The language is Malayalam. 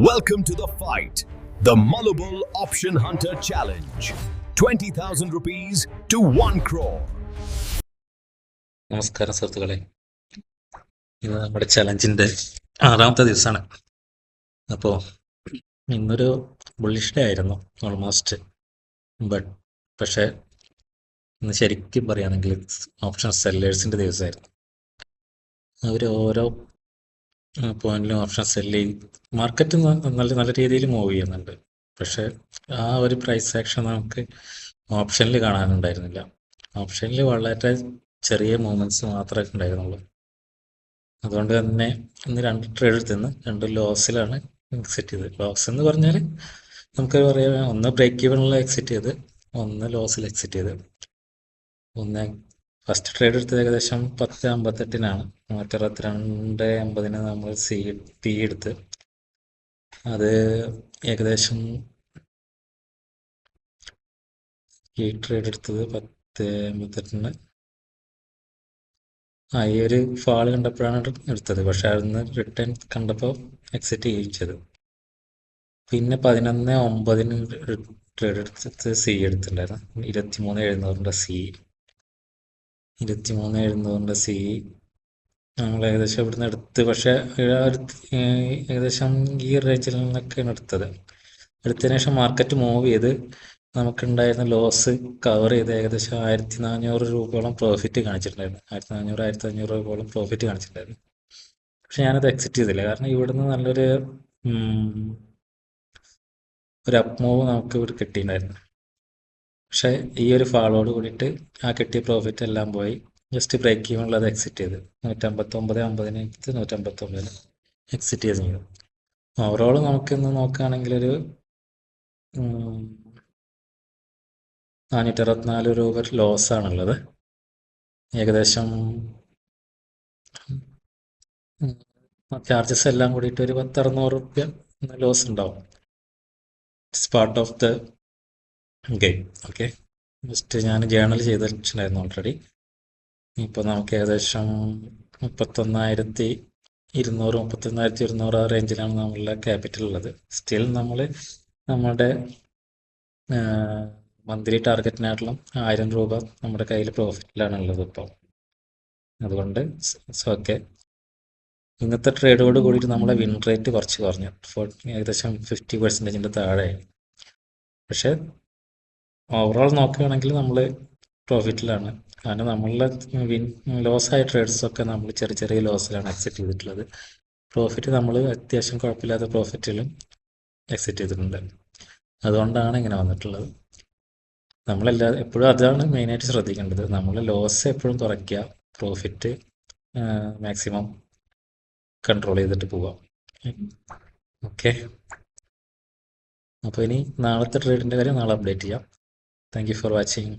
Welcome to the fight, the Multiple Option Hunter Challenge. 20,000 rupees to 1 crore. നമസ്കാരം സുഹൃത്തുക്കളെ, ഇന്ന് നമ്മുടെ ചലഞ്ചിൻ്റെ 6ാമത്തെ ദിവസമാണ്. അപ്പോൾ ഇന്നൊരു ബുള്ളിഷ് ഡേ ആയിരുന്നു ഓൾമോസ്റ്റ്. പക്ഷേ ഇന്ന് ശരിക്കും പറയുകയാണെങ്കിൽ ഓപ്ഷൻ സെല്ലേഴ്സിൻ്റെ ദിവസമായിരുന്നു. അവർ ഓരോ പോയിന്റിലും ഓപ്ഷൻ സെല്ല് ചെയ്യും. മാർക്കറ്റ് നല്ല രീതിയിൽ മൂവ് ചെയ്യുന്നുണ്ട്. പക്ഷേ ആ ഒരു പ്രൈസ് ആക്ഷൻ നമുക്ക് ഓപ്ഷനിൽ കാണാനുണ്ടായിരുന്നില്ല. ഓപ്ഷനിൽ വളരെ ചെറിയ മൂവ്മെൻറ്റ്സ് മാത്രമേ ഉണ്ടായിരുന്നുള്ളൂ. അതുകൊണ്ട് തന്നെ ഇന്ന് 2 ട്രേഡ് എടുത്തുനിന്ന് 2 ലോസിലാണ് എക്സിറ്റ് ചെയ്തത്. ലോസ് എന്ന് പറഞ്ഞാൽ നമുക്ക് പറയാം, ഒന്ന് ബ്രേക്ക് ഈവണിൽ എക്സിറ്റ് ചെയ്ത്, ഒന്ന് ലോസിൽ എക്സിറ്റ് ചെയ്ത്. ഫസ്റ്റ് ട്രേഡ് എടുത്തത് ഏകദേശം 10.58-നാണ്. 162.80 നമ്മൾ പി എടുത്ത്. അത് ഏകദേശം ഈ ട്രേഡ് എടുത്തത് 10.58-ന് ഈ ഒരു ഫാള് കണ്ടപ്പോഴാണ് എടുത്തത്. പക്ഷെ അതിന്ന് റിട്ടേൺ കണ്ടപ്പോൾ എക്സിറ്റ് ചെയ്യുകയും ചെയ്തു. പിന്നെ 11.9-ന് ട്രേഡ് എടുത്തിട്ട് സി എടുത്തിട്ടുണ്ടായിരുന്നു. 23.700-ൻ്റെ സി 23.700-ൻ്റെ സി നമ്മൾ ഏകദേശം ഇവിടുന്ന് എടുത്ത്. പക്ഷേ ഏകദേശം ഈ റേഞ്ചിൽ നിന്നൊക്കെയാണ് എടുത്തത്. എടുത്തതിന് ശേഷം മാർക്കറ്റ് മൂവ് ചെയ്ത് നമുക്കുണ്ടായിരുന്ന ലോസ് കവർ ചെയ്ത് ഏകദേശം 1,400 രൂപയോളം പ്രോഫിറ്റ് കാണിച്ചിട്ടുണ്ടായിരുന്നു. 1,400-1,500 രൂപയോളം പ്രോഫിറ്റ് കാണിച്ചിട്ടുണ്ടായിരുന്നു. പക്ഷെ ഞാനത് എക്സിറ്റ് ചെയ്തില്ല. കാരണം ഇവിടുന്ന് നല്ലൊരു അപ്പ് മൂവ് നമുക്ക് ഇവിടെ കിട്ടിയിട്ടുണ്ടായിരുന്നു. പക്ഷേ ഈ ഒരു ഫാളോട് കൂടിയിട്ട് ആ കിട്ടിയ പ്രോഫിറ്റ് എല്ലാം പോയി. ജസ്റ്റ് ബ്രേക്ക് ഈവണിൽ അത് എക്സിറ്റ് ചെയ്ത് 159.50-ന് 159-ന് എക്സിറ്റ് ചെയ്ത്. ഓവറോൾ നമുക്കിന്ന് നോക്കുകയാണെങ്കിൽ ഒരു 464 രൂപ ലോസാണുള്ളത്. ഏകദേശം ചാർജസ് എല്ലാം കൂടിയിട്ട് ഒരു 1,600 രൂപ ലോസ് ഉണ്ടാവും. It's part of the game. Okay, just ഞാൻ ജേണൽ ചെയ്ത് വെച്ചിട്ടുണ്ടായിരുന്നു ഓൾറെഡി. ഇപ്പോൾ നമുക്ക് ഏകദേശം 31,200 ആ റേഞ്ചിലാണ് നമ്മളുടെ ക്യാപിറ്റൽ ഉള്ളത്. സ്റ്റിൽ നമ്മുടെ മന്ത്ലി ടാർഗറ്റിനായിട്ടുള്ള 1000 രൂപ നമ്മുടെ കയ്യിൽ പ്രോഫിറ്റിലാണ് ഉള്ളത് ഇപ്പോൾ. അതുകൊണ്ട് ഓക്കെ, ഇന്നത്തെ ട്രേഡോട് കൂടിയിട്ട് നമ്മളെ വിൻ റേറ്റ് കുറച്ച് കുറഞ്ഞു. ഏകദേശം 50%-ൻ്റെ താഴെ. പക്ഷേ ഓവറോൾ നോക്കുകയാണെങ്കിൽ നമ്മൾ പ്രോഫിറ്റിലാണ്. കാരണം നമ്മളുടെ ലോസായ ട്രേഡ്സൊക്കെ നമ്മൾ ചെറിയ ലോസിലാണ് എക്സിറ്റ് ചെയ്തിട്ടുള്ളത്. പ്രോഫിറ്റ് നമ്മൾ അത്യാവശ്യം കുഴപ്പമില്ലാത്ത പ്രോഫിറ്റിലും എക്സിറ്റ് ചെയ്തിട്ടുണ്ട്. അതുകൊണ്ടാണ് ഇങ്ങനെ വന്നിട്ടുള്ളത്. എപ്പോഴും അതാണ് മെയിനായിട്ട് ശ്രദ്ധിക്കേണ്ടത്. നമ്മൾ ലോസ് എപ്പോഴും കുറയ്ക്കുക, പ്രോഫിറ്റ് മാക്സിമം കൺട്രോൾ ചെയ്തിട്ട് പോവാം. ഓക്കെ, അപ്പോൾ ഇനി നാളത്തെ ട്രേഡിൻ്റെ കാര്യം നാളെ അപ്ഡേറ്റ് ചെയ്യാം. Thank you for watching.